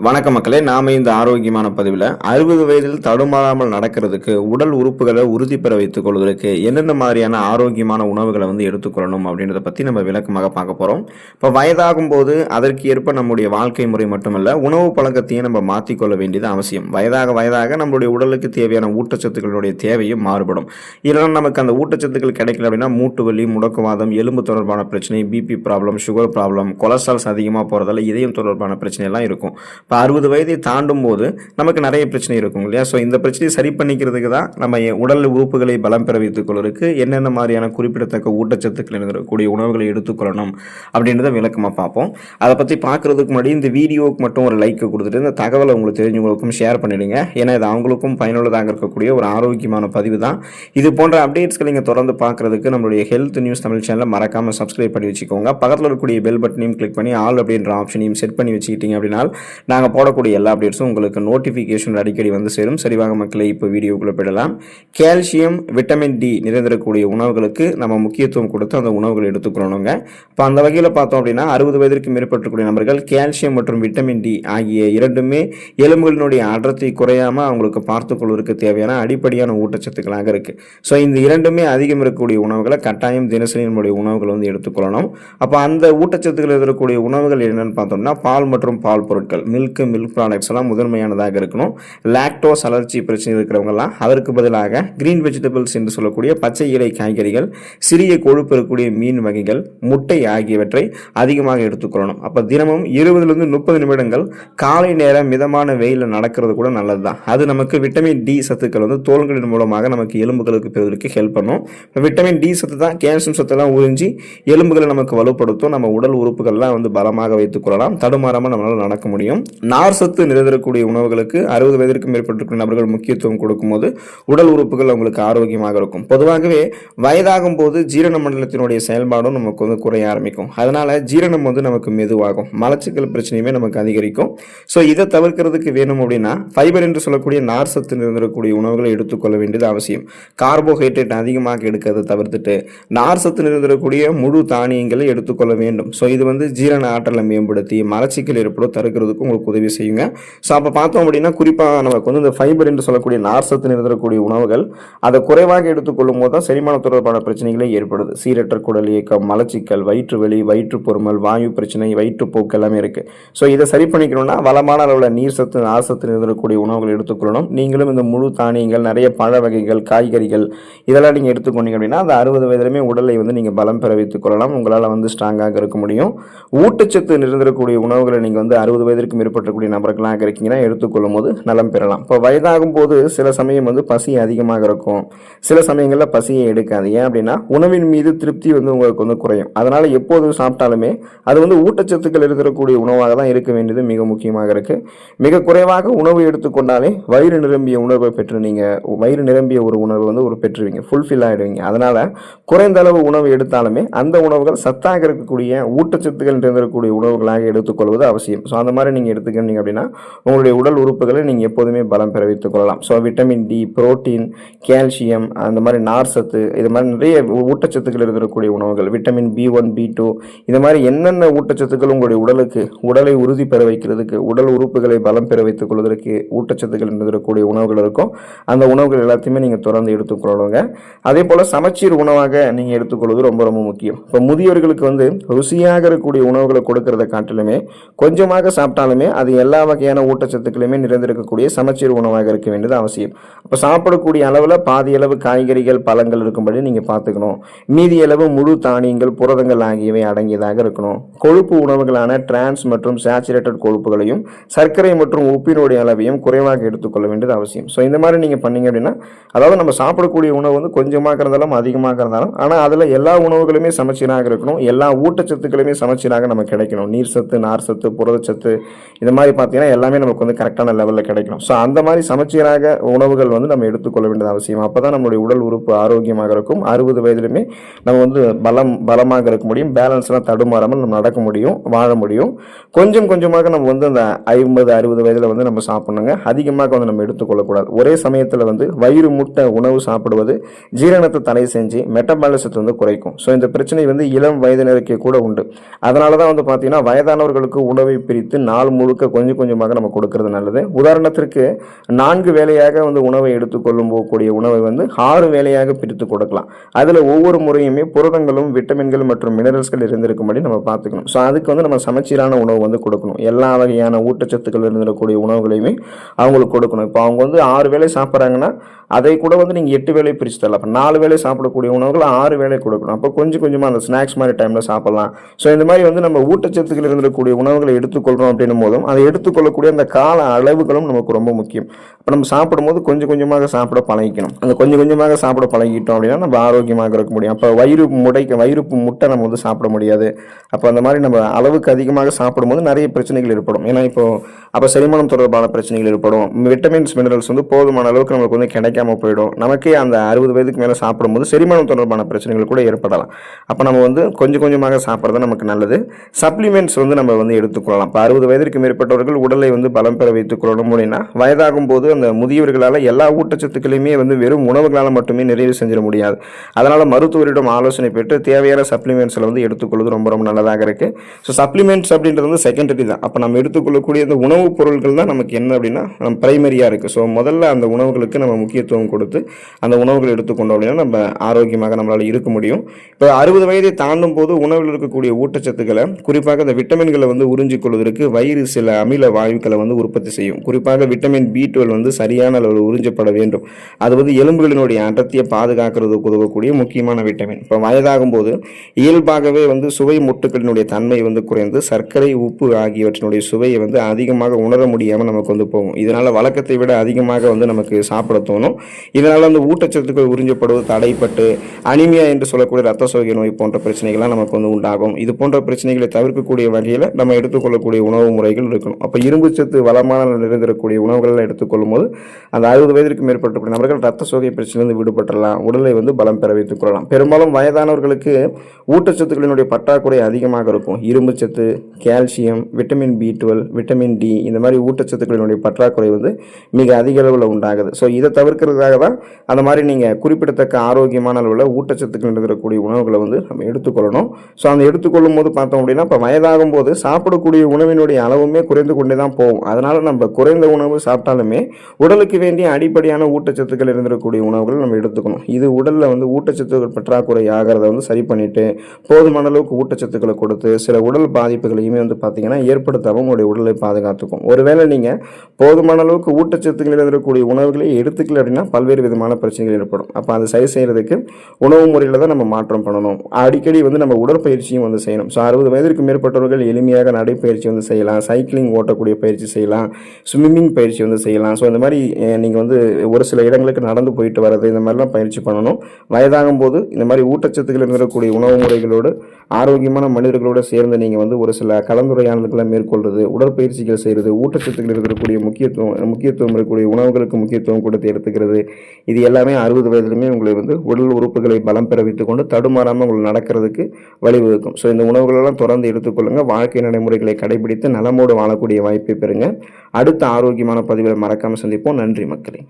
வணக்க மக்களே, நாம இந்த ஆரோக்கியமான பதிவில் 60 வயதில் தடுமாறாமல் நடக்கிறதுக்கு உடல் உறுப்புகளை உறுதி பெற வைத்துக் கொள்வதற்கு என்னென்ன மாதிரியான ஆரோக்கியமான உணவுகளை எடுத்துக்கொள்ளணும் அப்படின்றத பற்றி நம்ம விளக்கமாக பார்க்க போகிறோம். இப்போ வயதாகும் போது அதற்கு ஏற்ப நம்முடைய வாழ்க்கை முறை மட்டுமல்ல, உணவு பழக்கத்தையும் நம்ம மாற்றிக்கொள்ள வேண்டியது அவசியம். வயதாக நம்மளுடைய உடலுக்கு தேவையான ஊட்டச்சத்துக்களுடைய தேவையும் மாறுபடும். இல்லைன்னா நமக்கு அந்த ஊட்டச்சத்துக்கள் கிடைக்கல அப்படின்னா மூட்டு வலி, முடக்குவாதம், எலும்பு தொடர்பான பிரச்சனை, BP problem, sugar problem, cholesterols அதிகமாக போகிறதால இதயம் தொடர்பான பிரச்சனை எல்லாம் இருக்கும். இப்போ 60 வயதை தாண்டும் போது நமக்கு நிறைய பிரச்சனை இருக்கும் இல்லையா? ஸோ இந்த பிரச்சனையை சரி பண்ணிக்கிறதுக்கு தான் நம்ம உடல் உறுப்புகளை பலம் பெற வைத்துக் கொள்வதற்கு என்னென்ன மாதிரியான குறிப்பிடத்தக்க ஊட்டச்சத்துக்கள் இருக்கக்கூடிய உணவுகளை எடுத்துக்கொள்ளணும் அப்படின்றத விளக்கமாக பார்ப்போம். அதை பற்றி பார்க்குறதுக்கு முன்னாடி இந்த வீடியோவுக்கு மட்டும் ஒரு லைக் கொடுத்துட்டு இந்த தகவலை உங்களுக்கு தெரிஞ்சவங்களுக்கும் ஷேர் பண்ணிடுங்க. ஏன்னா இது அவங்களுக்கும் பயனுள்ளதாக இருக்கக்கூடிய ஒரு ஆரோக்கியமான பதிவு தான். இது போன்ற அப்டேட்ஸ்களை நீங்கள் தொடர்ந்து பார்க்குறதுக்கு நம்மளுடைய ஹெல்த் நியூஸ் தமிழ் சேனலை மறக்காமல் சப்ஸ்கிரைப் பண்ணி வச்சுக்கோங்க. பக்கத்தில் இருக்கக்கூடிய பெல் பட்டனையும் கிளிக் பண்ணி ஆல் அப்படின்ற ஆப்ஷனையும் செட் பண்ணி வச்சுக்கிட்டீங்க அப்படின்னா நாங்கள் போடக்கூடிய எல்லா அப்டேட்ஸும் உங்களுக்கு நோட்டிஃபிகேஷன் அடிக்கடி வந்து சேரும். சரிவாக மக்களை இப்போ வீடியோக்குள்ளே போயிடலாம். கால்சியம், விட்டமின் டி நிறைந்திருக்கக்கூடிய உணவுகளுக்கு நம்ம முக்கியத்துவம் கொடுத்து அந்த உணவுகளை எடுத்துக்கொள்ளணுங்க. இப்போ அந்த வகையில் பார்த்தோம் அப்படின்னா 60 வயதிற்கு மேற்பட்டக்கூடிய நபர்கள் கால்சியம் மற்றும் விட்டமின் டி ஆகிய இரண்டுமே எலும்புகளினுடைய அடர்த்தி குறையாமல் அவங்களுக்கு பார்த்துக்கொள்வதற்கு தேவையான அடிப்படையான ஊட்டச்சத்துக்களாக இருக்குது. ஸோ இந்த இரண்டுமே அதிகம் இருக்கக்கூடிய உணவுகளை கட்டாயம் தினசரி நம்முடைய உணவுகள் எடுத்துக்கொள்ளணும். அப்போ அந்த ஊட்டச்சத்துக்கள் இருக்கக்கூடிய உணவுகள் என்னென்னு பார்த்தோம்னா பால் மற்றும் பால் பொருட்கள், மில்க் ப்ராடக்ட்ஸ் எல்லாம் முதன்மையானதாக இருக்கணும். லாக்டோஸ் அலர்ஜி பிரச்சனை இருக்கிறவங்கலாம் அதற்கு பதிலாக கிரீன் வெஜிடபிள்ஸ் என்று சொல்லக்கூடிய பச்சை இலை காய்கறிகள், சிறிய கொழுப்பு இருக்கக்கூடிய மீன் வகைகள், முட்டை ஆகியவற்றை அதிகமாக எடுத்துக்கொள்ளணும். அப்போ தினமும் 20லிருந்து 30 நிமிடங்கள் காலை நேரம் மிதமான வெயிலில் நடக்கிறது கூட நல்லது தான். அது நமக்கு விட்டமின் டி சத்துக்கள் தோல்களின் மூலமாக நமக்கு எலும்புகளுக்கு பெறுவதற்கு ஹெல்ப் பண்ணும். விட்டமின் டி சத்து தான் கால்சியம் சத்தெல்லாம் உறிஞ்சி எலும்புகளை நமக்கு வலுப்படுத்தும். நம்ம உடல் உறுப்புகள்லாம் பலமாக வைத்துக் கொள்ளலாம். தடுமாறாமல் நம்மளால் நடக்க முடியும். நார் சத்து நிறைந்திருக்கக்கூடிய உணவுகளுக்கு 60 வயதிற்கு மேற்பட்டிருக்கிற நபர்கள் முக்கியத்துவம் கொடுக்கும்போது உடல் உறுப்புகள் அவங்களுக்கு ஆரோக்கியமாக இருக்கும். பொதுவாகவே வயதாகும் போது ஜீரண மண்டலத்தினுடைய செயல்பாடும் நமக்கு குறைய ஆரம்பிக்கும். அதனால ஜீரணம் நமக்கு மெதுவாகும். மலச்சிக்கல் பிரச்சனையுமே நமக்கு அதிகரிக்கும். ஸோ இதை தவிர்க்கிறதுக்கு வேணும் அப்படின்னா ஃபைபர் என்று சொல்லக்கூடிய நார் சத்து நிறைந்திருக்கக்கூடிய உணவுகளை எடுத்துக்கொள்ள வேண்டியது அவசியம். கார்போஹைட்ரேட் அதிகமாக எடுக்கிறத தவிர்த்துட்டு நார் சத்து நிறைந்திருக்கக்கூடிய முழு தானியங்களை எடுத்துக்கொள்ள வேண்டும். ஸோ இது ஜீரண ஆற்றலை மேம்படுத்தி மலச்சிக்கல் ஏற்படும் தடுக்கிறதுக்கு உங்களுக்கு உதவி செய்யுங்க. ஸோ அப்போ பார்த்தோம் அப்படின்னா குறிப்பாக நமக்கு இந்த ஃபைபர் என்று சொல்லக்கூடிய நார் சத்து நிறைந்திருக்கக்கூடிய உணவுகள் அதை குறைவாக எடுத்துக்கொள்ளும் போது தான் செரிமான தொடர்பான பிரச்சனைகளே ஏற்படுது. சீரற்ற குடல் இயக்கம், மலச்சிக்கல், வயிற்று வலி, வயிற்று பொறுமல், வாயு பிரச்சனை, வயிற்றுப்போக்கு எல்லாமே இருக்கு. ஸோ இதை சரி பண்ணிக்கணும்னா வளமான அளவில் நீர் சத்து, நார் சத்து நிறைந்திருக்கக்கூடிய உணவுகள் எடுத்துக்கொள்ளணும். நீங்களும் இந்த முழு தானியங்கள், நிறைய பழ வகைகள், காய்கறிகள் இதெல்லாம் நீங்கள் எடுத்துக்கொண்டீங்க அப்படின்னா அந்த 60 வயதிலுமே உடலை நீங்கள் பலம் பெற வைத்துக் கொள்ளலாம். உங்களால் ஸ்ட்ராங்காக இருக்க முடியும். ஊட்டச்சத்து நிறைந்திருக்கக்கூடிய உணவுகளை நீங்கள் 60 வயதிற்கு மேற்பட்டக்கூடிய நபர்களாக இருக்கீங்கன்னா எடுத்துக்கொள்ளும் போது நலம் பெறலாம். இப்போ வயதாகும் போது சில சமயம் பசி அதிகமாக இருக்கும், சில சமயங்களில் பசியை எடுக்காது. ஏன் அப்படின்னா உணவின் மீது திருப்தி உங்களுக்கு குறையும். அதனால எப்போது சாப்பிட்டாலுமே அது ஊட்டச்சத்துக்கள் இருக்கக்கூடிய உணவாக தான் இருக்க வேண்டியது மிக முக்கியமாக இருக்கு. மிக குறைவாக உணவு எடுத்துக்கொண்டாலே வயிறு நிரம்பிய உணர்வை பெற்று வயிறு நிரம்பிய ஒரு உணர்வு ஒரு பெற்றுவீங்க, ஃபுல்ஃபில் ஆகிடுவீங்க. அதனால குறைந்த அளவு உணவு எடுத்தாலுமே அந்த உணவுகள் சத்தாக இருக்கக்கூடிய ஊட்டச்சத்துக்கள் நிறைந்திருக்கக்கூடிய உணவுகளாக எடுத்துக்கொள்வது அவசியம். ஸோ அந்த மாதிரி நீங்கள் எடுத்துக்கிட்டீங்க அப்படின்னா உங்களுடைய உடல் உறுப்புகளை நீங்கள் எப்போதுமே பலம் பெற வைத்துக் கொள்ளலாம். So vitamin D, protein, calcium, அந்த மாதிரி நார் சத்து, இது மாதிரி நிறைய ஊட்டச்சத்துக்கள் இருக்கக்கூடிய உணவுகள், விட்டமின் B1, B2, இந்த மாதிரி என்னென்ன ஊட்டச்சத்துக்கள் உங்களுடைய உடலை உறுதி பெற வைக்கிறதுக்கு, உடல் உறுப்புகளை பலம் பெற வைத்துக் கொள்வதற்கு ஊட்டச்சத்துக்கள் இருக்கக்கூடிய உணவுகள் இருக்கும். அந்த உணவுகள் எல்லாத்தையுமே நீங்கள் தொடர்ந்து எடுத்துக்கொள்ளுங்க. அதே போல் சமச்சீர் உணவாக நீங்கள் எடுத்துக்கொள்வது ரொம்ப ரொம்ப முக்கியம். இப்போ முதியவர்களுக்கு ருசியாக இருக்கக்கூடிய உணவுகளை கொடுக்கறத காட்டிலுமே கொஞ்சமாக சாப்பிட்டாலுமே அது எல்லா வகையான ஊட்டச்சத்துக்களுமே நிறைந்திருக்கக்கூடிய சமச்சீர் உணவாக இருக்க வேண்டியது அவசியம். அப்போ சாப்பிடக்கூடிய அளவில் பாதி அளவு காய்கறிகள், பழங்கள் இருக்கும்படி நீங்கள் பார்த்துக்கணும். மீதி அளவு முழு தானியங்கள், புரதங்கள் ஆகியவை அடங்கியதாக இருக்கணும். கொழுப்பு உணவுகளான டிரான்ஸ் மற்றும் சேச்சுரேட்டட் கொழுப்புகளையும் சர்க்கரை மற்றும் உப்பினுடைய அளவையும் குறைவாக எடுத்துக்கொள்ள வேண்டியது அவசியம். ஸோ இந்த மாதிரி நீங்கள் பண்ணீங்க அப்படின்னா, அதாவது நம்ம சாப்பிடக்கூடிய உணவு கொஞ்சமாக இருந்தாலும் அதிகமாக இருந்தாலும், ஆனால் அதில் எல்லா உணவுகளுமே சமச்சீராக இருக்கணும். எல்லா ஊட்டச்சத்துக்களுமே சமச்சீராக நமக்கு கிடைக்கணும். நீர் சத்து, நார் சத்து, புரதச்சத்து, இந்த மாதிரி பார்த்தீங்கன்னா எல்லாமே நமக்கு கரெக்டான லெவலில் கிடைக்கணும். ஸோ அந்த மாதிரி சமச்சீராக உணவுகள் நம்ம எடுத்துக்கொள்ள வேண்டியது அவசியம். அப்போ தான் நம்மளுடைய உடல் உறுப்பு ஆரோக்கியமாக இருக்கும். 60 வயதிலுமே நம்ம பலமாக இருக்க முடியும். பேலன்ஸ்லாம் தடுமாறாமல் நம்ம நடக்க முடியும், வாழ முடியும். கொஞ்சம் கொஞ்சமாக நம்ம அந்த 50-60 வயதில் நம்ம சாப்பிடணுங்க. அதிகமாக நம்ம எடுத்துக்கொள்ளக்கூடாது. ஒரே சமயத்தில் வயிறு முட்டை உணவு சாப்பிடுவது ஜீரணத்தை தடை செஞ்சு மெட்டபாலிசத்தை குறைக்கும். ஸோ இந்த பிரச்சனை இளம் வயதினருக்கே கூட உண்டு. அதனால தான் பார்த்தீங்கன்னா வயதானவர்களுக்கு உணவை பிரித்து நாள் முழுக்க முழுக்க கொஞ்சம் கொஞ்சமாக நம்ம கொடுக்கறது நல்லது. உதாரணத்திற்கு 4 வேளையாக வந்து உணவை எடுத்துக்கொள்ளும் போகக்கூடிய உணவை வந்து 6 வேளையாக பிரித்து கொடுக்கலாம். அதில் ஒவ்வொரு முறையுமே புரதங்களும் விட்டமின்கள் மற்றும் மினரல்ஸ்கள் இருந்திருக்கும்படி நம்ம பார்த்துக்கணும். ஸோ அதுக்கு வந்து நம்ம சமச்சீரான உணவு வந்து கொடுக்கணும். எல்லா வகையான ஊட்டச்சத்துக்கள் இருந்திருக்கக்கூடிய உணவுகளையுமே அவங்களுக்கு கொடுக்கணும். இப்போ அவங்க வந்து 6 வேளை சாப்பிட்றாங்கன்னா அதை கூட வந்து நீங்கள் 8 வேளை பிரித்து தரலாம். அப்போ 4 வேளை சாப்பிடக்கூடிய உணவுகள் 6 வேளை கொடுக்கணும். அப்போ கொஞ்சம் கொஞ்சமாக அந்த ஸ்நாக்ஸ் மாதிரி டைமில் சாப்பிடலாம். ஸோ இந்த மாதிரி வந்து நம்ம ஊட்டச்சத்துக்கள் இருந்திருக்கக்கூடிய உணவுகளை எடுத்துக்கொள்கிறோம் அப்படின்னும் போதும் அதை எடுத்துக்கொள்ளக்கூடிய அந்த கால அளவுகளும் நமக்கு ரொம்ப முக்கியம். இப்போ நம்ம சாப்பிடும்போது கொஞ்சம் கொஞ்சமாக சாப்பிட பழகிக்கணும். அந்த கொஞ்சம் கொஞ்சமாக சாப்பிட பழகிட்டோம் அப்படின்னா நம்ம ஆரோக்கியமாக இருக்க முடியும். அப்போ வயிறு முட்டை நம்ம வந்து சாப்பிட முடியாது. அப்போ அந்த மாதிரி நம்ம அளவுக்கு அதிகமாக சாப்பிடும்போது நிறைய பிரச்சனைகள் ஏற்படும். ஏன்னா அப்போ செரிமானம் தொடர்பான பிரச்சனைகள் ஏற்படும். விட்டமின்ஸ் மினரல்ஸ் வந்து போதுமான அளவுக்கு நம்மளுக்கு வந்து கிடைக்காம போயிடும். நமக்கே அந்த 60 வயதுக்கு மேலே சாப்பிடும்போது செரிமானம் தொடர்பான பிரச்சனைகள் கூட ஏற்படலாம். அப்போ நம்ம வந்து கொஞ்சம் கொஞ்சமாக சாப்பிட்றது நமக்கு நல்லது. சப்ளிமெண்ட்ஸ் வந்து நம்ம வந்து எடுத்துக்கொள்ளலாம். இப்போ 60 வயதிற்கு மேற்பட்டவர்கள் உடலை வந்து பலம் பெற வைத்துக் கொள்ளணும் அப்படின்னா வயதாகும் போது அந்த முதியவர்களால் எல்லா ஊட்டச்சத்துக்களையுமே வந்து வெறும் உணவுகளால் மட்டுமே நிறைவு செஞ்சிட முடியாது. அதனால் மருத்துவரிடம் ஆலோசனை பெற்று தேவையான சப்ளிமெண்ட்ஸில் வந்து எடுத்துக்கொள்வது ரொம்ப ரொம்ப நல்லதாக இருக்குது. ஸோ சப்ளிமெண்ட்ஸ் அப்படின்றது வந்து செகண்டரி தான். அப்போ நம்ம எடுத்துக்கொள்ளக்கூடிய இந்த உணவுப் பொருட்கள் தான் நமக்கு என்ன அப்படின்னா பிரைமரியாக இருக்குது. ஸோ முதல்ல அந்த உணவுகளுக்கு நம்ம முக்கியத்துவம் கொடுத்து அந்த உணவுகள் எடுத்துக்கொண்டோம் அப்படின்னா நம்ம ஆரோக்கியமாக நம்மளால் இருக்க முடியும். இப்போ 60 வயதை தாண்டும் போது உணவில் இருக்கக்கூடிய ஊட்டச்சத்துக்களை குறிப்பாக இந்த விட்டமின்களை வந்து உறிஞ்சிக் கொள்வதற்கு வயிறு சில அமில வாயுக்களை வந்து உற்பத்தி செய்யும். குறிப்பாக விட்டமின் B12 வந்து சரியான அளவில் உறிஞ்சப்பட வேண்டும். அது வந்து எலும்புகளினுடைய அடர்த்தியை பாதுகாக்கிறதுக்கு உதவக்கூடிய முக்கியமான விட்டமின். இப்போ வயதாகும் போது இயல்பாகவே வந்து சுவை முட்டுக்களினுடைய தன்மை வந்து குறைந்து சர்க்கரை உப்பு ஆகியவற்றினுடைய சுவையை வந்து அதிகமாக உணர முடியாமல் நமக்கு வந்து போகும். இதனால் வழக்கத்தை விட அதிகமாக வந்து நமக்கு சாப்பிட தோணும். இதனால் வந்து ஊட்டச்சத்துக்கள் உறிஞ்சப்படுவது தடைப்பட்டு அனிமியா என்று சொல்லக்கூடிய ரத்த சோகை நோய் போன்ற பிரச்சனைகள்லாம் நமக்கு வந்து உண்டாகும். இது போன்ற பிரச்சனைகளை தவிர்க்கக்கூடிய வகையில் நம்ம எடுத்துக்கொள்ளக்கூடிய உணவு முறைகள் இருக்கணும். அப்போ இரும்பு சத்து வளமான நிறைந்திருக்கக்கூடிய உணவுகளை எடுத்துக்கொள்ளும் போது அந்த 60 வயதிற்கு மேற்பட்ட நபர்கள் ரத்த சோகை பிரச்சனையிலிருந்து விடுபட்டுறலாம். உடலை வந்து பலம் பெற வைத்துக் கொள்ளலாம். பெரும்பாலும் வயதானவர்களுக்கு ஊட்டச்சத்துக்களினுடைய பற்றாக்குறை அதிகமாக இருக்கும். இரும்பு சத்து, calcium, vitamin B12, vitamin D இந்த மாதிரி ஊட்டச்சத்துக்களினுடைய பற்றாக்குறை வந்து மிக அதிக அளவில் உண்டாகுது. ஸோ இதை தவிர்க்கிறதுக்காக தான் அந்த மாதிரி நீங்கள் குறிப்பிடத்தக்க ஆரோக்கியமான அளவில் ஊட்டச்சத்துக்கள் இருக்கக்கூடிய உணவுகளை வந்து நம்ம எடுத்துக்கொள்ளணும். ஸோ அந்த எடுத்துக்கொள்ளும் போது பார்த்தோம் அப்படின்னா இப்போ வயதாகும் போது சாப்பிடக்கூடிய உணவினுடைய அளவுமே குறைந்து கொண்டே தான் போகும். அதனால் நம்ம குறைந்த உணவு சாப்பிட்டாலுமே உடலுக்கு வேண்டிய அடிப்படையான ஊட்டச்சத்துக்கள் இருந்திருக்கக்கூடிய உணவுகள் நம்ம எடுத்துக்கணும். இது உடலில் வந்து ஊட்டச்சத்துக்கள் பற்றாக்குறை ஆகிறத வந்து சரி பண்ணிட்டு போதுமான அளவுக்கு ஊட்டச்சத்துக்களை கொடுத்து சில உடல் பாதிப்புகளையுமே வந்து பார்த்தீங்கன்னா ஏற்படுத்தாமல் உங்களுடைய உடலை பாதுகாத்துக்கும். ஒருவேளை நீங்கள் போதுமான அளவுக்கு ஊட்டச்சத்துக்கள் இருக்கக்கூடிய உணவுகளை எடுத்துக்கல அப்படின்னா பல்வேறு விதமான பிரச்சனைகள் ஏற்படும். அப்போ அதை சரி செய்யறதுக்கு உணவு முறையில் தான் நம்ம மாற்றம் பண்ணணும். அடிக்கடி வந்து நம்ம உடற்பயிற்சியும் வந்து செய்யணும். ஸோ 60 வயதிற்கு மேற்பட்டவர்கள் எளிமையாக நடைப்பயிற்சி வந்து செய்யலாம், சைக்கிளிங் ஓட்டக்கூடிய பயிற்சி செய்யலாம், ஸ்விம்மிங் பயிற்சி வந்து செய்யலாம். ஸோ இந்த மாதிரி நீங்கள் வந்து ஒரு சில இடங்களுக்கு நடந்து போயிட்டு வர்றது இந்த மாதிரிலாம் பயிற்சி பண்ணணும். வயதாகும் போது இந்த மாதிரி ஊட்டச்சத்துக்கள் இருக்கக்கூடிய உணவு முறைகளோடு ஆரோக்கியமான மனிதர்களோடு சேர்ந்து நீங்கள் வந்து ஒரு சில கலந்துரையாடல்களை மேற்கொள்வது, உடற்பயிற்சிகள் செய்கிறது, ஊட்டச்சத்துக்கள் இருக்கக்கூடிய முக்கியத்துவம் இருக்கக்கூடிய உணவுகளுக்கு முக்கியத்துவம் கொடுத்து எடுத்துக்கிறது, இது எல்லாமே 60 வயதிலுமே உங்களை வந்து உடல் உறுப்புகளை பலம் பெற வைத்துக் கொண்டு தடுமாறாமல் உங்களுக்கு நடக்கிறதுக்கு வழிவகுக்கும். ஸோ இந்த உணவுகளெல்லாம் தொடர்ந்து எடுத்துக்கொள்ளுங்க. வாழ்க்கை நடைமுறைகளை கடைபிடித்து நலமோடு வாழக்கூடிய வாய்ப்பை பெறுங்க. அடுத்த ஆரோக்கியமான பதிவில் மறக்காமல் சந்திப்போம். நன்றி மக்களே.